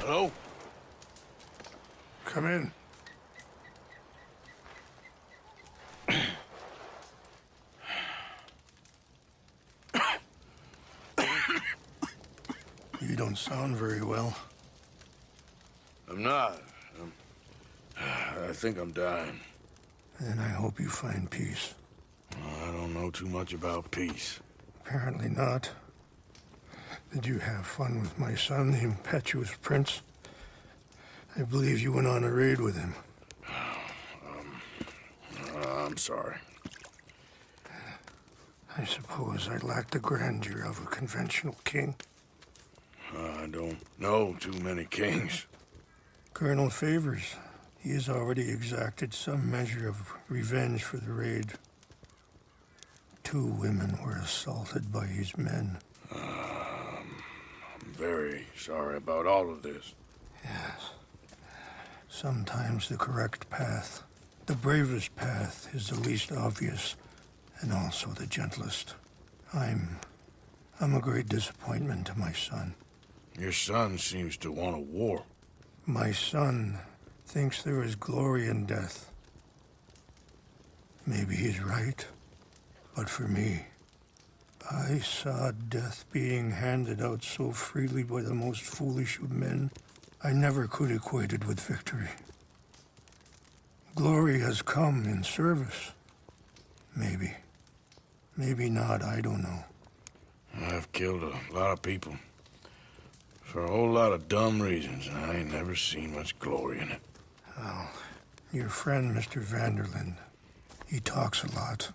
Hello? Come in. You don't sound very well. I'm not. I think I'm dying. And I hope you find peace. I don't know too much about peace. Apparently not. Did you have fun with my son, the impetuous prince? I believe you went on a raid with him. I'm sorry. I suppose I lack the grandeur of a conventional king. I don't know too many kings. Colonel Favors, he has already exacted some measure of revenge for the raid. 2 women were assaulted by his men. I'm very sorry about all of this. Yes. Sometimes the correct path, the bravest path, is the least obvious, and also the gentlest. I'm a great disappointment to my son. Your son seems to want a war. My son thinks there is glory in death. Maybe he's right, but for me, I saw death being handed out so freely by the most foolish of men, I never could equate it with victory. Glory has come in service. Maybe. Maybe not, I don't know. I've killed a lot of people. For a whole lot of dumb reasons, and I ain't never seen much glory in it. Well, your friend, Mr. Vanderlyn, he talks a lot.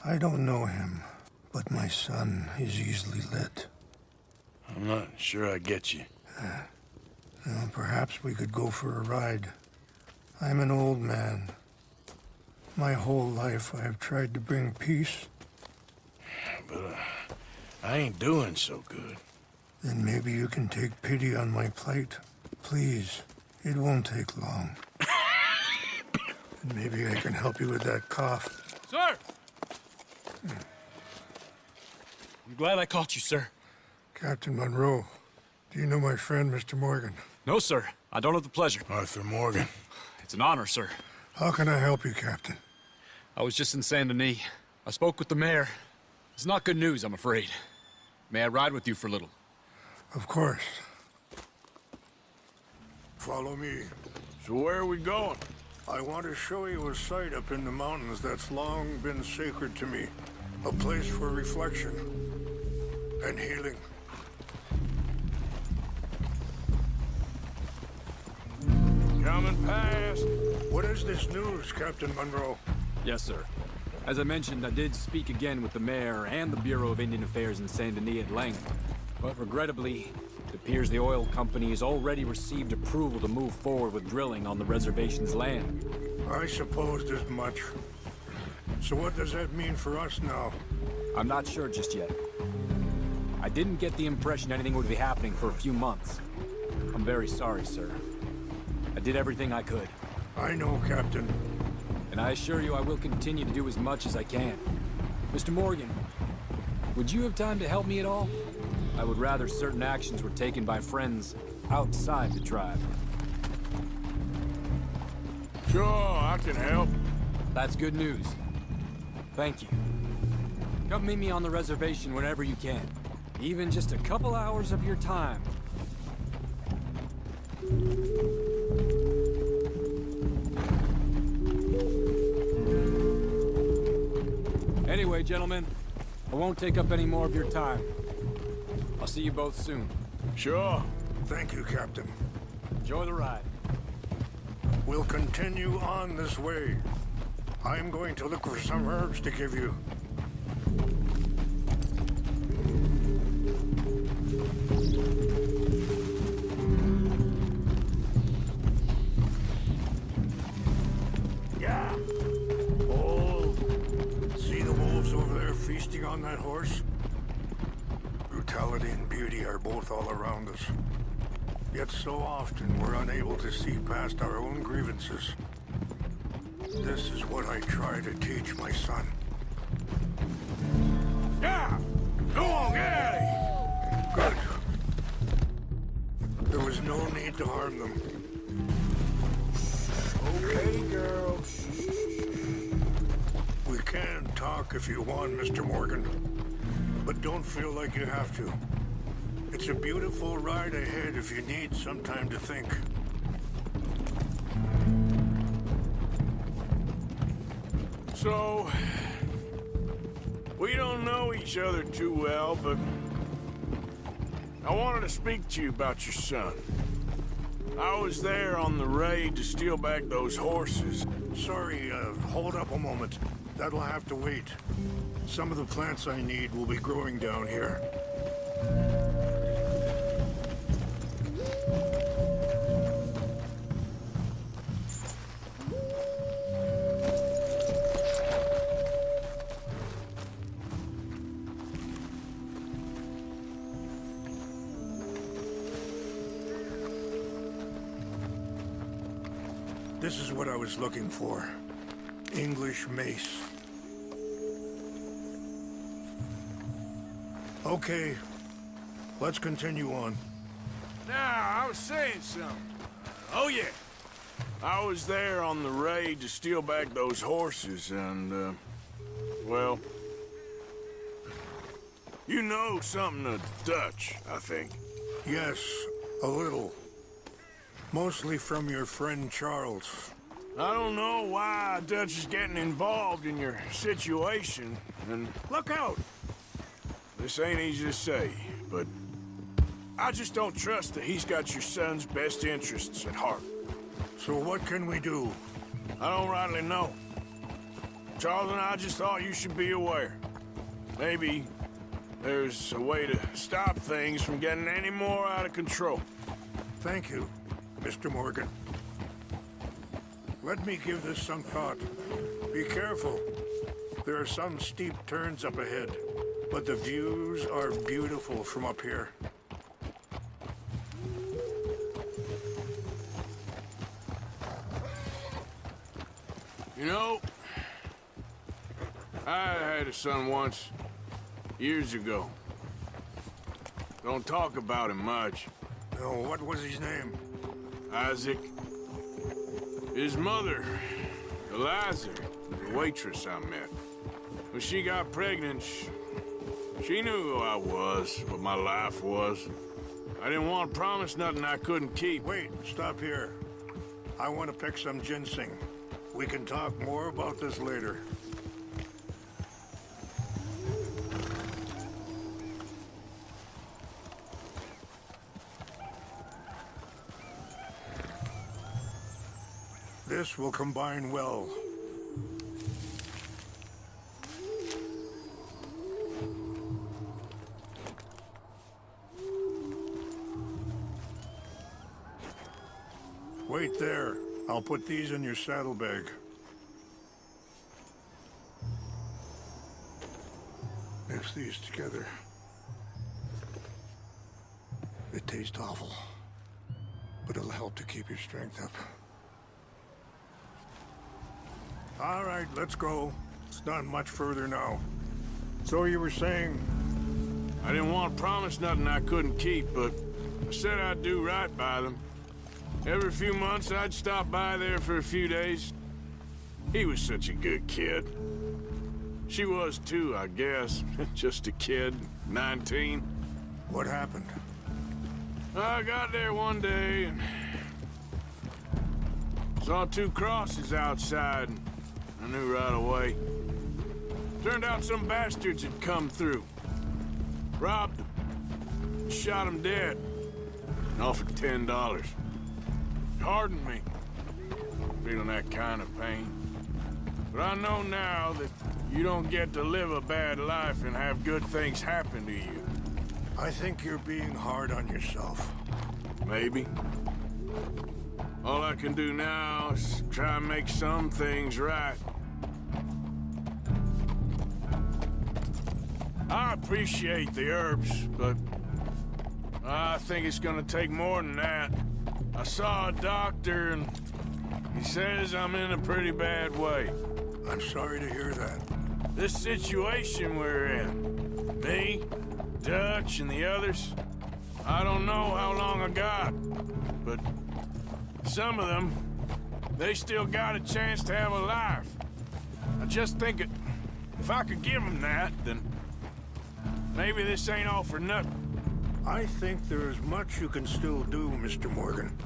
I don't know him, but my son is easily led. I'm not sure I get you. Well, perhaps we could go for a ride. I'm an old man. My whole life I have tried to bring peace. But I ain't doing so good. Then maybe you can take pity on my plight. Please, it won't take long. And maybe I can help you with that cough. Sir! I'm glad I caught you, sir. Captain Monroe, do you know my friend, Mr. Morgan? No, sir. I don't have the pleasure. Arthur Morgan. It's an honor, sir. How can I help you, Captain? I was just in Saint Denis. I spoke with the mayor. It's not good news, I'm afraid. May I ride with you for a little? Of course. Follow me. So where are we going? I want to show you a site up in the mountains that's long been sacred to me. A place for reflection and healing. Coming past. What is this news, Captain Monroe? Yes, sir. As I mentioned, I did speak again with the mayor and the Bureau of Indian Affairs in Saint Denis at length. But regrettably, it appears the oil company has already received approval to move forward with drilling on the reservation's land. I supposed as much. So what does that mean for us now? I'm not sure just yet. I didn't get the impression anything would be happening for a few months. I'm very sorry, sir. I did everything I could. I know, Captain. And I assure you I will continue to do as much as I can. Mr. Morgan, would you have time to help me at all? I would rather certain actions were taken by friends outside the tribe. Sure, I can help. That's good news. Thank you. Come meet me on the reservation whenever you can. Even just a couple hours of your time. Anyway, gentlemen, I won't take up any more of your time. I'll see you both soon. Sure. Thank you, Captain. Enjoy the ride. We'll continue on this way. I'm going to look for some herbs to give you. Yeah. Oh, see the wolves over there feasting on that horse? Brutality and beauty are both all around us. Yet so often we're unable to see past our own grievances. This is what I try to teach my son. Yeah! Go on, get out of here! Good. There was no need to harm them. Okay, girl. We can talk if you want, Mr. Morgan. But don't feel like you have to. It's a beautiful ride ahead if you need some time to think. So, we don't know each other too well, but I wanted to speak to you about your son. I was there on the raid to steal back those horses. Sorry, hold up a moment. That'll have to wait. Some of the plants I need will be growing down here. This is what I was looking for. English mace. Okay, let's continue on. Now, I was saying something. Oh, yeah. I was there on the raid to steal back those horses, and, well... You know something of Dutch, I think. Yes, a little. Mostly from your friend Charles. I don't know why Dutch is getting involved in your situation, and Look out! this ain't easy to say, but I just don't trust that he's got your son's best interests at heart. So what can we do? I don't rightly know. Charles and I just thought you should be aware. Maybe there's a way to stop things from getting any more out of control. Thank you, Mr. Morgan. Let me give this some thought. Be careful. There are some steep turns up ahead, but the views are beautiful from up here. You know, I had a son once, years ago. Don't talk about him much. Oh, what was his name? Isaac. His mother, Eliza, the waitress I met. When she got pregnant, she knew who I was, what my life was. I didn't want to promise nothing I couldn't keep. Wait, stop here. I want to pick some ginseng. We can talk more about this later. This will combine well. Wait there. I'll put these in your saddlebag. Mix these together. It tastes awful, but it'll help to keep your strength up. All right, let's go. It's not much further now. So you were saying? I didn't want to promise nothing I couldn't keep, but I said I'd do right by them. Every few months, I'd stop by there for a few days. He was such a good kid. She was too, I guess. Just a kid, 19. What happened? I got there one day and saw two crosses outside, and I knew right away. Turned out some bastards had come through. Robbed them. Shot them dead. And offered $10. Hardened me. Feeling that kind of pain. But I know now that you don't get to live a bad life and have good things happen to you. I think you're being hard on yourself. Maybe. All I can do now is try and make some things right. I appreciate the herbs, but I think it's gonna take more than that. I saw a doctor and he says I'm in a pretty bad way. I'm sorry to hear that. This situation we're in, me, Dutch, and the others, I don't know how long I got, but some of them, they still got a chance to have a life. I just think if I could give them that, then maybe this ain't all for nothing. I think there is much you can still do, Mr. Morgan.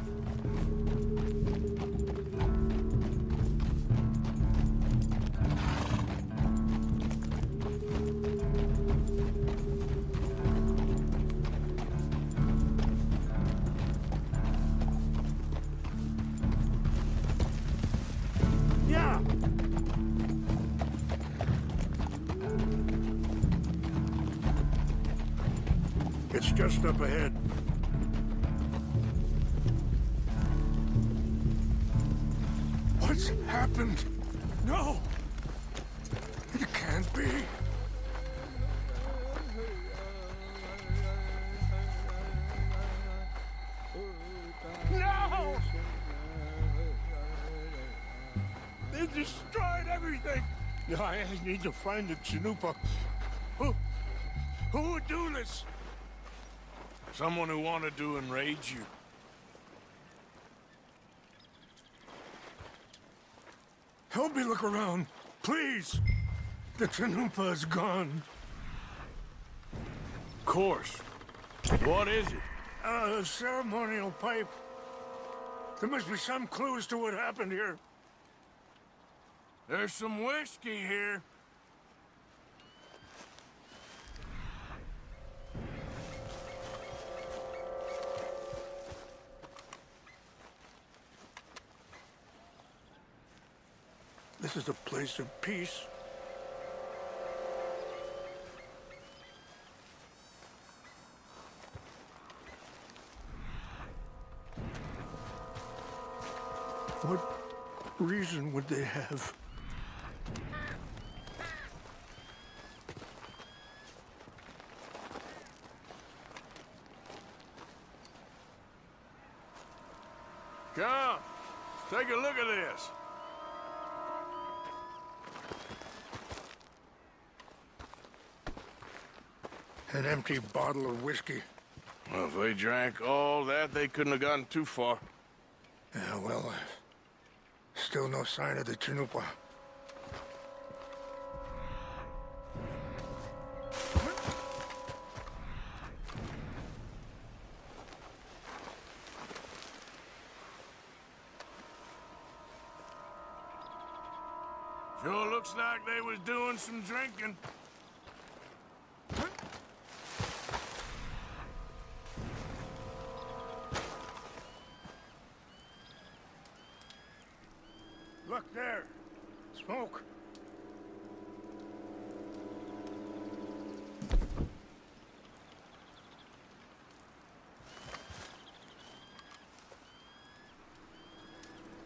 Yeah! It's just up ahead. What's happened? No! It can't be. No! They destroyed everything! I need to find the Chanupa. Who would do this? Someone who wanted to enrage you. Help me look around, please. The Chanupa is gone. Of course. What is it? A ceremonial pipe. There must be some clues to what happened here. There's some whiskey here. This is a place of peace. What reason would they have? Come, take a look at this. An empty bottle of whiskey. Well, if they drank all that, they couldn't have gotten too far. Yeah, well, still no sign of the Chanupa. Sure looks like they was doing some drinking. Look there. Smoke.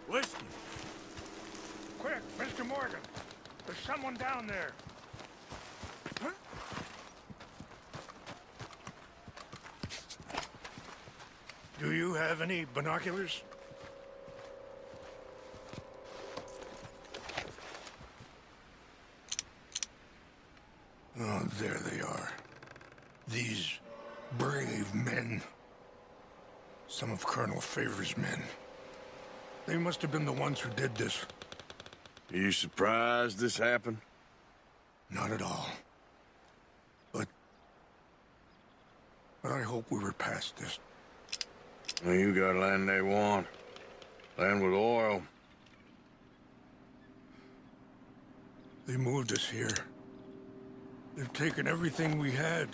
Whiskey. Quick, Mr. Morgan. There's someone down there. Do you have any binoculars? Oh, there they are. These brave men. Some of Colonel Favor's men. They must have been the ones who did this. Are you surprised this happened? Not at all. But I hope we were past this. Well, you got land they want. Land with oil. They moved us here. They've taken everything we had.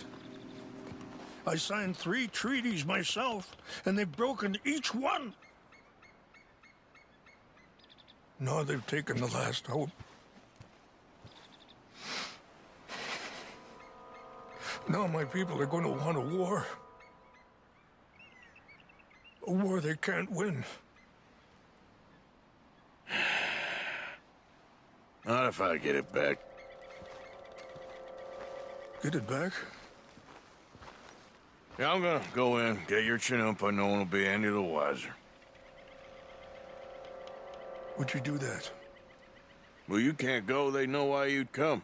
I signed 3 treaties myself, and they've broken each one. Now they've taken the last hope. Now my people are going to want a war. A war they can't win. Not if I get it back. Get it back? Yeah, I'm gonna go in, get your Chanupa, no one will be any the wiser. Would you do that? Well, you can't go, they know why you'd come.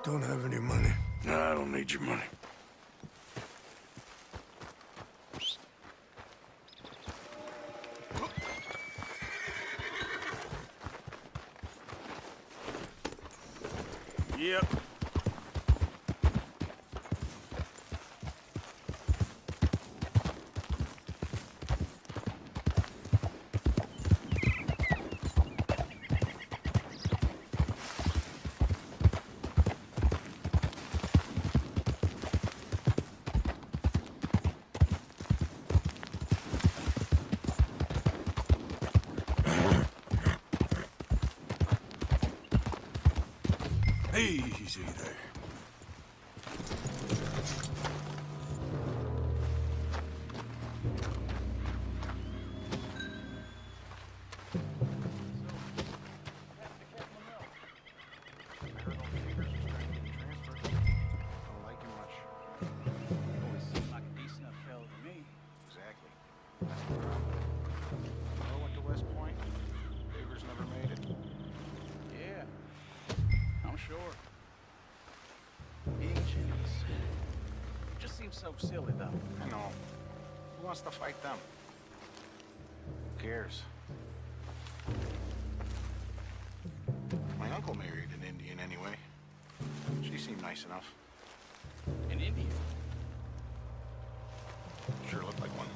Don't have any money. No, I don't need your money. Yep. Easy there. So silly, though. I know. Who wants to fight them? Who cares? My uncle married an Indian anyway. She seemed nice enough. An Indian? Sure looked like one.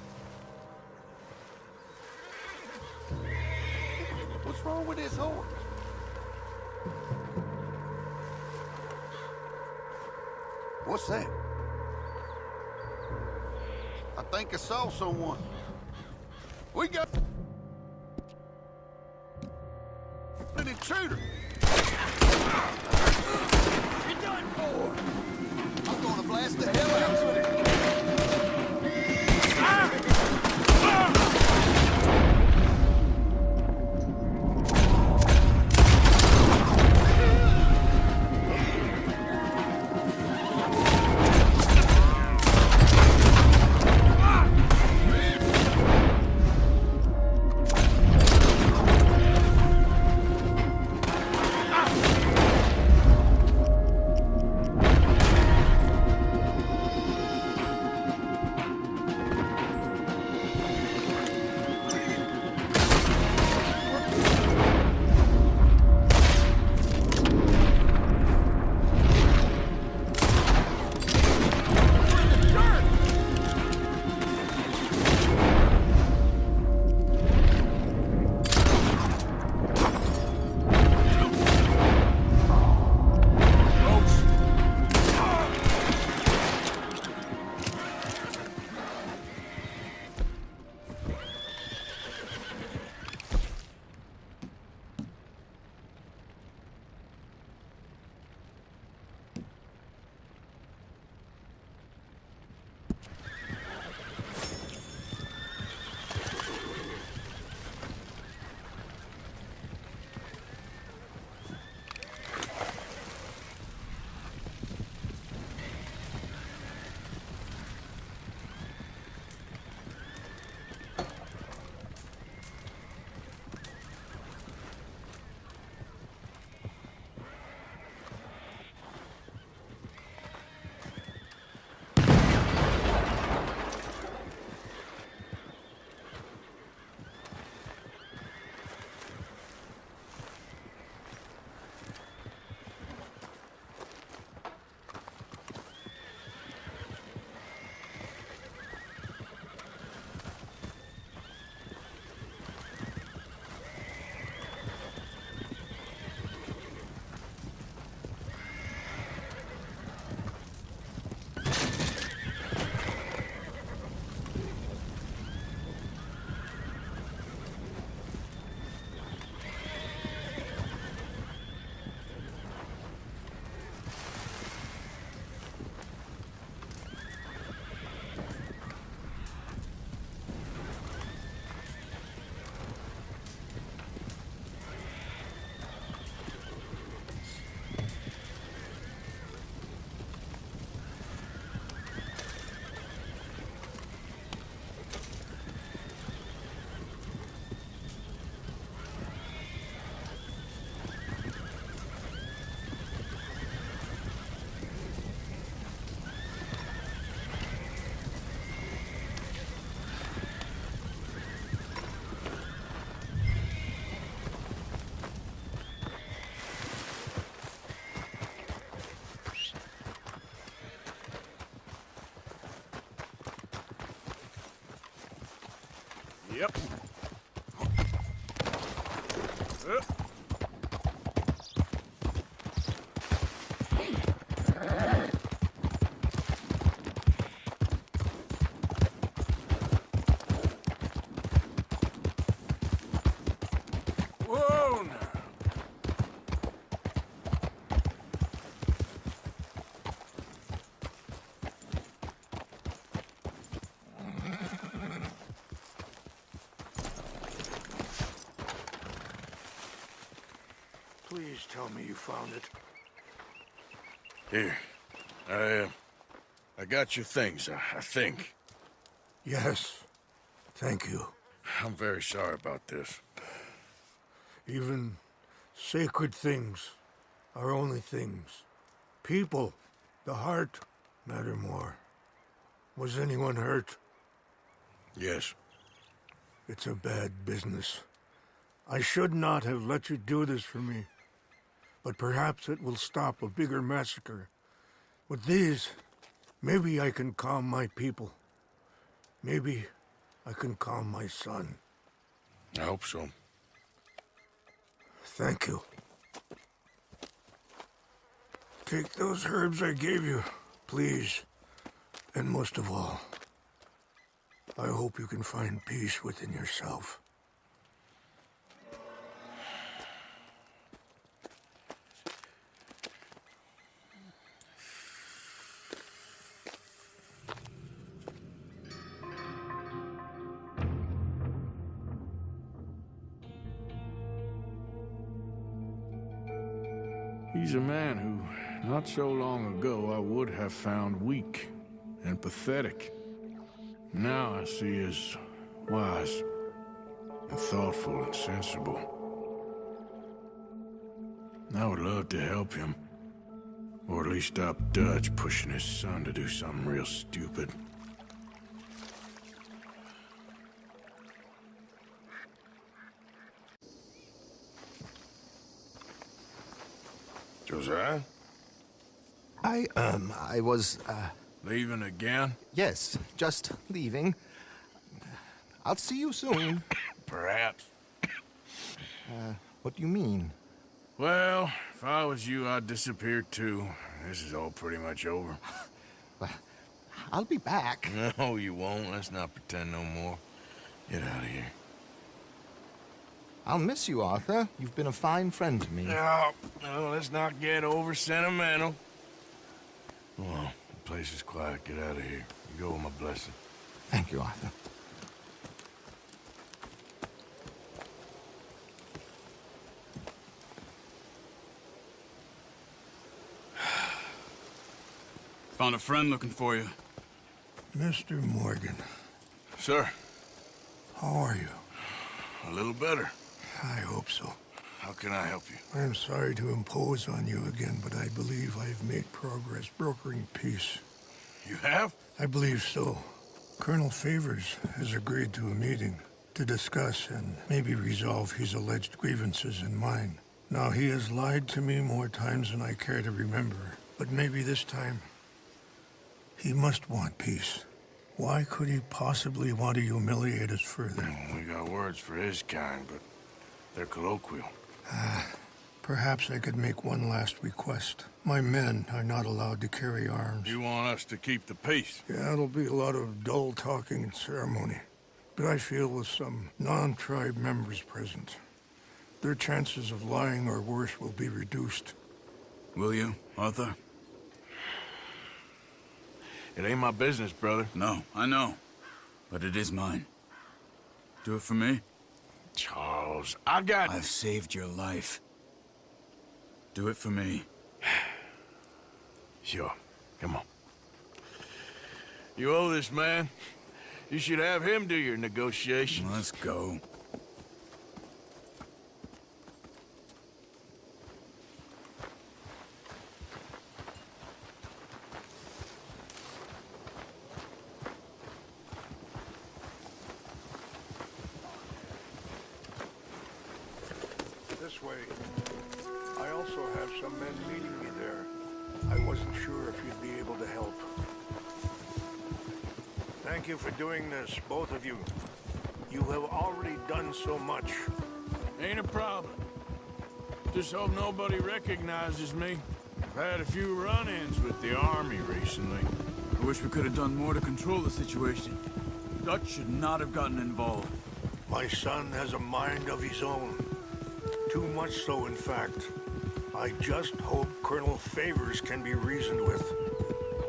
What's wrong with this horse? What's that? I think I saw someone. We got an intruder. What you doing for? I'm gonna blast the hell out of it. Yep. Whoa now. Please tell me you found it. Here. I got your things, I think. Yes. Thank you. I'm very sorry about this. Even sacred things are only things. People, the heart, matter more. Was anyone hurt? Yes. It's a bad business. I should not have let you do this for me. But perhaps it will stop a bigger massacre. With these, maybe I can calm my people. Maybe I can calm my son. I hope so. Thank you. Take those herbs I gave you, please. And most of all, I hope you can find peace within yourself. He's a man who, not so long ago, I would have found weak and pathetic. Now I see as wise and thoughtful and sensible. I would love to help him, or at least stop Dutch pushing his son to do something real stupid. Josiah? I was, Leaving again? yes, just leaving. I'll see you soon. Perhaps. What do you mean? Well, if I was you, I'd disappear too. This is all pretty much over. I'll be back. No, you won't. Let's not pretend no more. Get out of here. I'll miss you, Arthur. You've been a fine friend to me. No, let's not get over sentimental. Come on, the place is quiet. Get out of here. You go with my blessing. Thank you, Arthur. Found a friend looking for you. Mr. Morgan, Sir, how are you? a little better. I hope so. How can I help you? I'm sorry to impose on you again, but I believe I've made progress brokering peace. You have? I believe so. Colonel Favors has agreed to a meeting to discuss and maybe resolve his alleged grievances and mine. Now, he has lied to me more times than I care to remember, but maybe this time he must want peace. Why could he possibly want to humiliate us further? We got words for his kind, but they're colloquial. Perhaps I could make one last request. My men are not allowed to carry arms. You want us to keep the peace? Yeah, it'll be a lot of dull talking and ceremony. But I feel with some non-tribe members present, their chances of lying or worse will be reduced. Will you, Arthur? It ain't my business, brother. No, I know. But it is mine. Do it for me? Charles, I've saved your life. Do it for me. Sure. Come on. You owe this man. You should have him do your negotiations. Let's go. This way. I also have some men meeting me there. I wasn't sure if you'd be able to help. Thank you for doing this, both of you. You have already done so much. Ain't a problem. Just hope nobody recognizes me. I've had a few run-ins with the army recently. I wish we could have done more to control the situation. Dutch should not have gotten involved. My son has a mind of his own. Too much so, in fact. I just hope Colonel Favors can be reasoned with.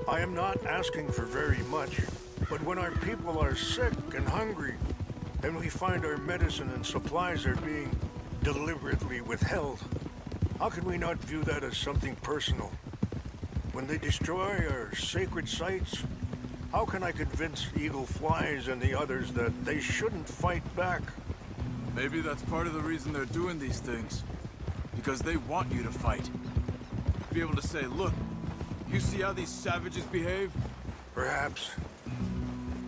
I am not asking for very much, but when our people are sick and hungry, and we find our medicine and supplies are being deliberately withheld, how can we not view that as something personal? When they destroy our sacred sites, how can I convince Eagle Flies and the others that they shouldn't fight back? Maybe that's part of the reason they're doing these things. Because they want you to fight. Be able to say, look, you see how these savages behave? Perhaps.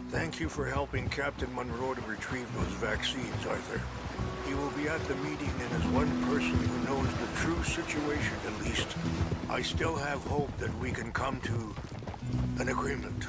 Thank you for helping Captain Monroe to retrieve those vaccines, Arthur. He will be at the meeting, and as one person who knows the true situation at least, I still have hope that we can come to an agreement.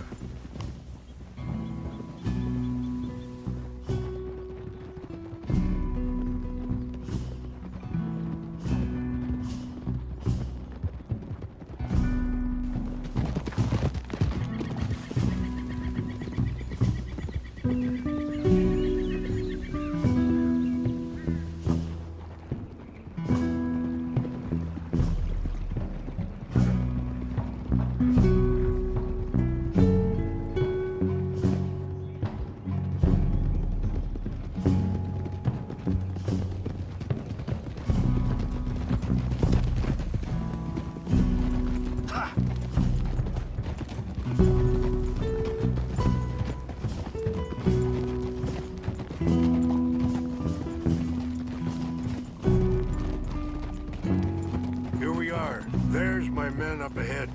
Here we are. There's my men up ahead.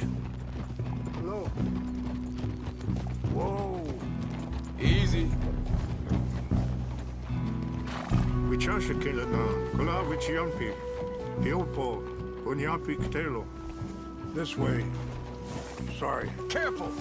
Hello. Whoa. Easy. Wichansa Kilana, Kula Wichiampi, Hiopo, Unyapi Ktelo. This way. Sorry. Careful!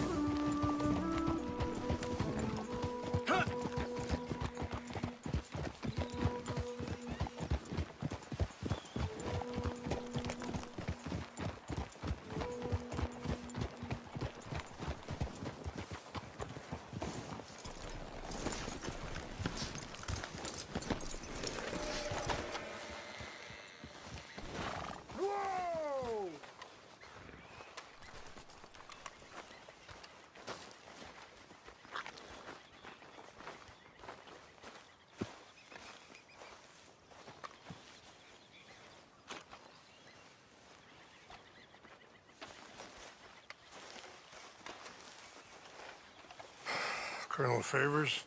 Colonel Favors,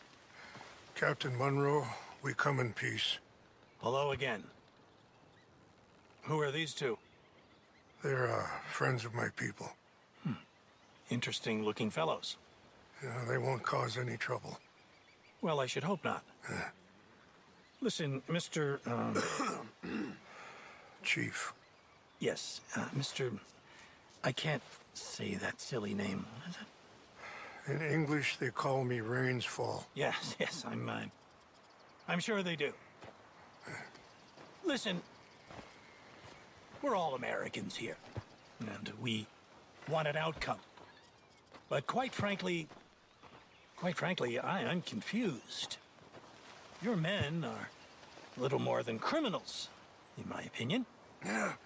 Captain Monroe, we come in peace. Hello again. Who are these two? They're friends of my people. Interesting looking fellows. Yeah, they won't cause any trouble. Well, I should hope not. Listen, Mr. Chief. Yes, Mr. I can't say that silly name. What is it? In English, they call me Rainsfall. Yes, I'm sure they do. Listen, we're all Americans here, and we want an outcome. But quite frankly, I'm confused. Your men are little more than criminals, in my opinion.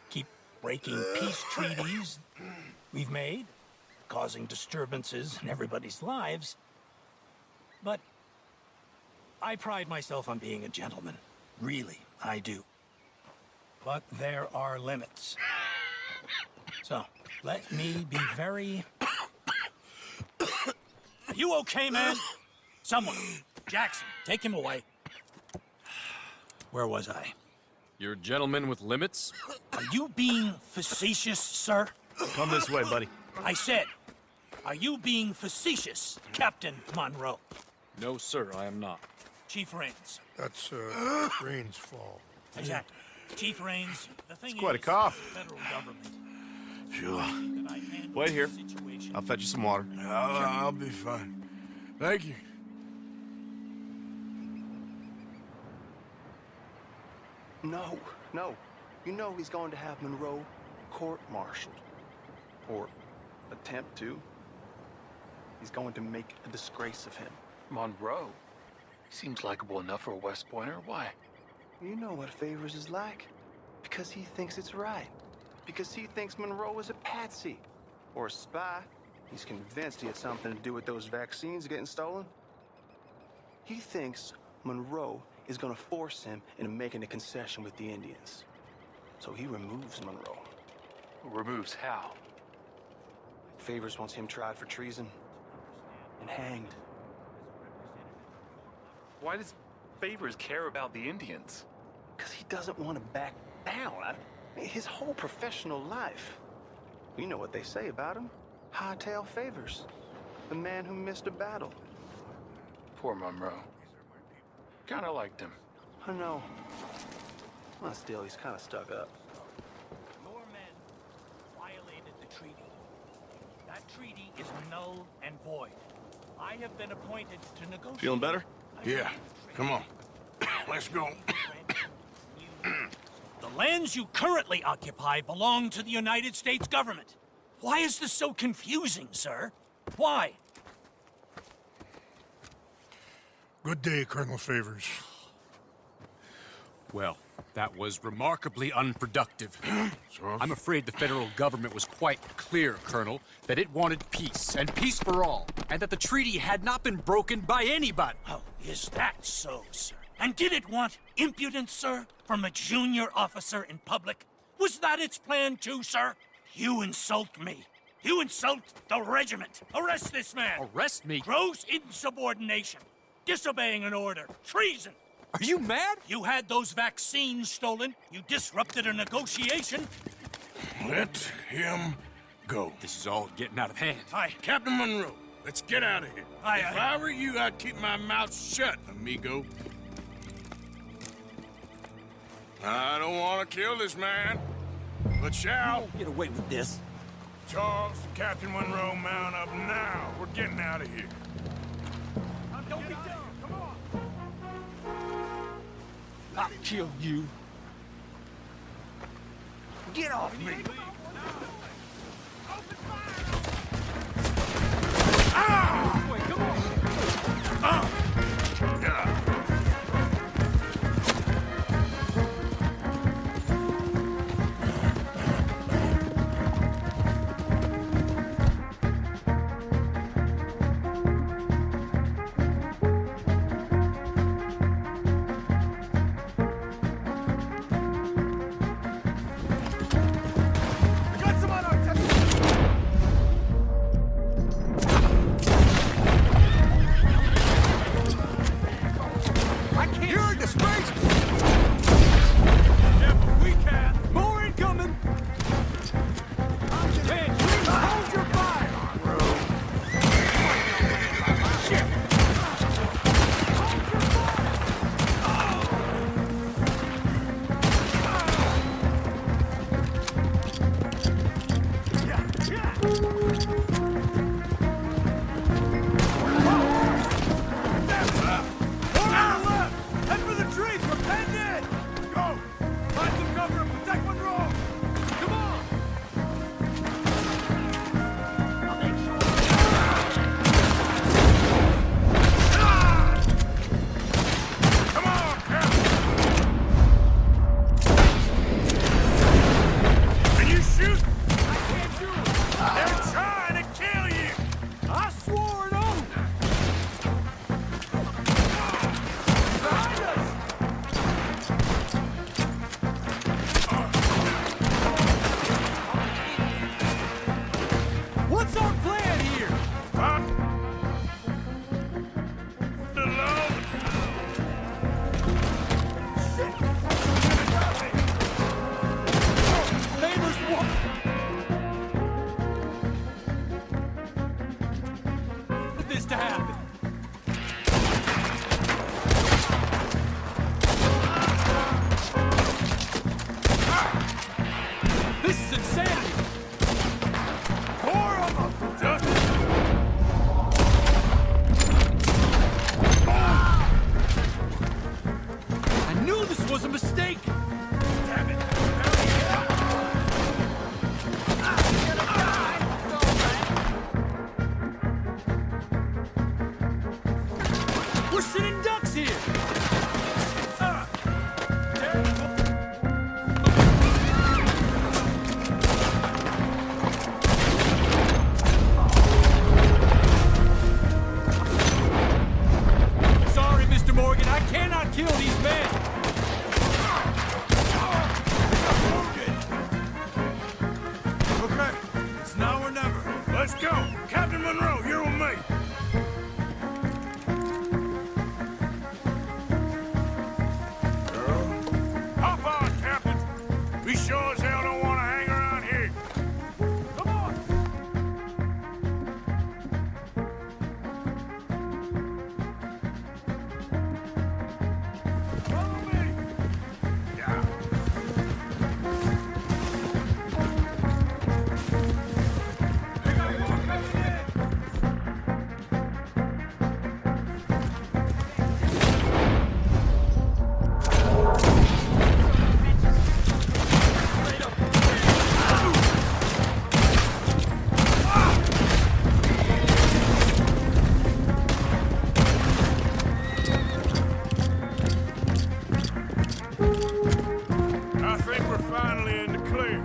Keep breaking peace treaties we've made, causing disturbances in everybody's lives. But I pride myself on being a gentleman. Really, I do. But there are limits. So, let me be very... Are you okay, man? Someone. Jackson, take him away. Where was I? You're a gentleman with limits? Are you being facetious, sir? Come this way, buddy. I said, are you being facetious, Captain Monroe? No, sir, I am not. Chief Rains. That's, Rainsfall. Exactly. Chief Rains, the thing It's quite a is, cough. the federal government. Sure. that I handle Wait here. the situation. I'll fetch you some water. I'll be fine. Thank you. No. You know he's going to have Monroe court-martialed. Or attempt to. He's going to make a disgrace of him. Monroe? He seems likable enough for a West Pointer. Why? You know what Favors is like. Because he thinks it's right. Because he thinks Monroe is a patsy. Or a spy. He's convinced he had something to do with those vaccines getting stolen. He thinks Monroe is gonna force him into making a concession with the Indians. So he removes Monroe. Removes how? Favors wants him tried for treason and hanged. Why does Favors care about the Indians? Because he doesn't want to back down. His whole professional life. You know what they say about him. Hightail Favors. The man who missed a battle. Poor Monroe. Kinda liked him. I know. Well, still, he's kind of stuck up. Your men violated the treaty. That treaty is null and void. I have been appointed to negotiate. Feeling better? Yeah, come on. Let's go. The lands you currently occupy belong to the United States government. Why is this so confusing, sir? Why? Good day, Colonel Favors. Well, that was remarkably unproductive. I'm afraid the federal government was quite clear, Colonel, that it wanted peace, and peace for all, and that the treaty had not been broken by anybody. Oh, is that so, sir? And did it want impudence, sir, from a junior officer in public? Was that its plan too, sir? You insult me. You insult the regiment. Arrest this man. Arrest me? Gross insubordination. Disobeying an order. Treason. Are you mad? You had those vaccines stolen. You disrupted a negotiation. Let him go. This is all getting out of hand. Aye. Captain Monroe, let's get out of here. Aye, If aye. I were you, I'd keep my mouth shut, amigo. I don't want to kill this man, but shall. Get away with this. Charles, Captain Monroe, mount up now. We're getting out of here. Don't be dumb. Come on. I'll kill you. Get off me. You're a disgrace! Yeah, but we can. More incoming! Hey, please hold your fire! Shit! Head for the trees! We're pinned in! Go! Find some cover and protect Monroe! Come on! Come on, Captain! Can you shoot? I can't do it! They're trying to kill you! I swore an oath! Behind us! What's our plan here? Fuck! Alone! Favors what? For this to happen. This is insanity! Four of them! Just... I knew this was a mistake! We're sitting ducks here! Sorry, Mr. Morgan, I cannot kill these men! Okay, it's now or never. Let's go! Captain Monroe, you're with me! Hop on, Captain! We sure as hell don't want to hang around here. Come on! Follow me! Yeah. I think we're finally in the clear.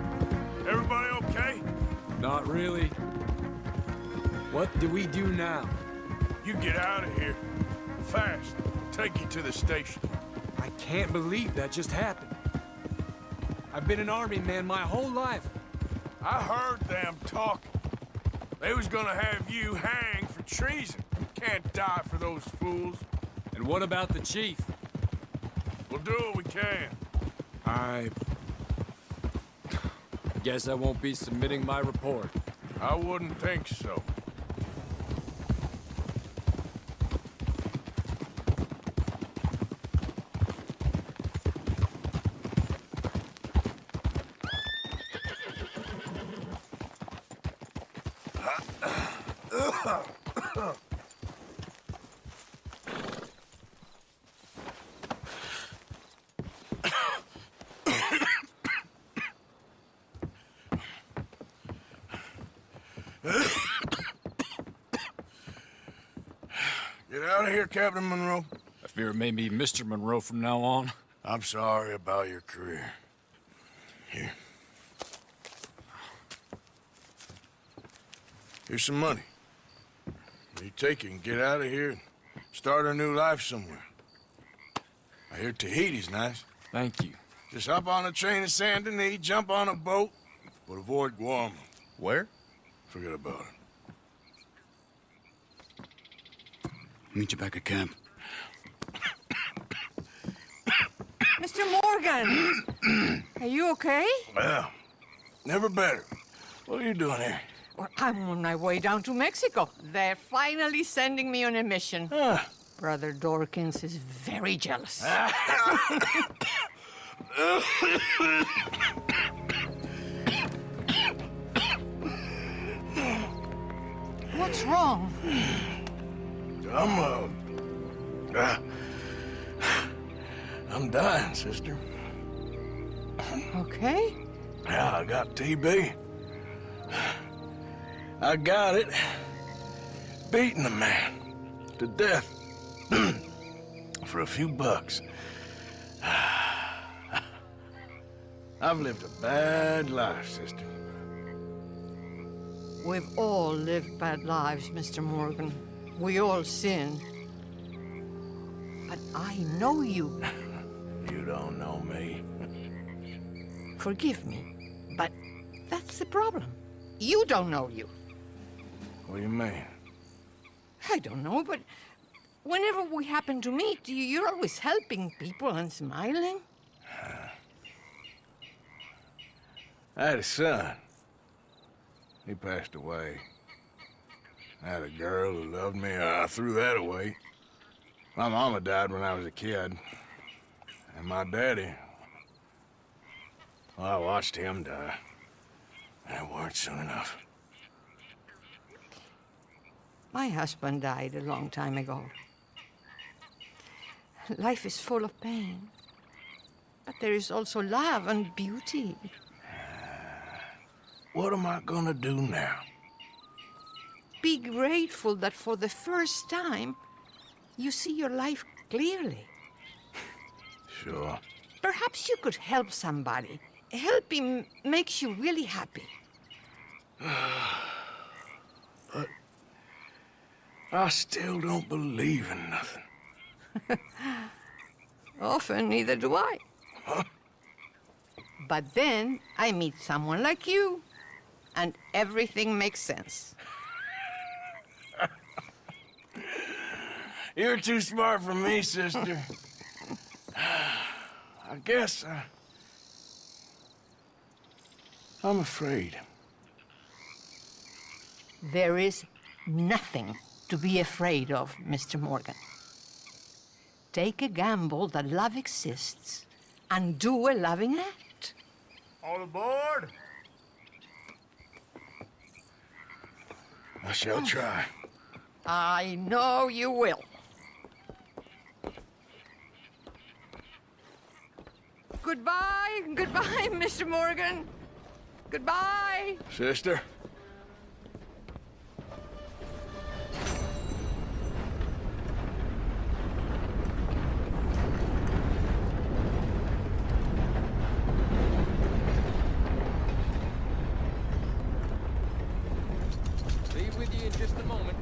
Everybody okay? Not really. What do we do now? You get out of here. Fast. Take you to the station. I can't believe that just happened. I've been an army man my whole life. I heard them talking. They was gonna have you hanged for treason. Can't die for those fools. And what about the chief? We'll do what we can. I guess I won't be submitting my report. I wouldn't think so. Get out of here, Captain Monroe. I fear it may be Mr. Monroe from now on. I'm sorry about your career. Here. Here's some money. You take it and get out of here and start a new life somewhere. I hear Tahiti's nice. Thank you. Just hop on a train to Saint Denis, jump on a boat, but avoid Guam. Where? Forget about it. Meet you back at camp. Mr. Morgan! Are you okay? Well, never better. What are you doing here? Well, I'm on my way down to Mexico. They're finally sending me on a mission. Brother Dorkins is very jealous. What's wrong? I'm dying, sister. Okay. Yeah, I got TB. I got it. Beating a man to death for a few bucks. I've lived a bad life, sister. We've all lived bad lives, Mr. Morgan. We all sin. But I know you. You don't know me. Forgive me, but that's the problem. You don't know you. What do you mean? I don't know, but whenever we happen to meet, you're always helping people and smiling. I had a son. He passed away. I had a girl who loved me. I threw that away. My mama died when I was a kid. And my daddy, well, I watched him die. And it weren't soon enough. My husband died a long time ago. Life is full of pain. But there is also love and beauty. What am I gonna do now? Be grateful that for the first time, you see your life clearly. Sure. Perhaps you could help somebody. Helping makes you really happy. But I still don't believe in nothing. Often, neither do I. Huh? But then I meet someone like you, and everything makes sense. You're too smart for me, sister. I guess I'm afraid. There is nothing to be afraid of, Mr. Morgan. Take a gamble that love exists and do a loving act. All aboard! I shall try. I know you will. Goodbye, goodbye, Mr. Morgan. Goodbye. Sister? Be with you in just a moment.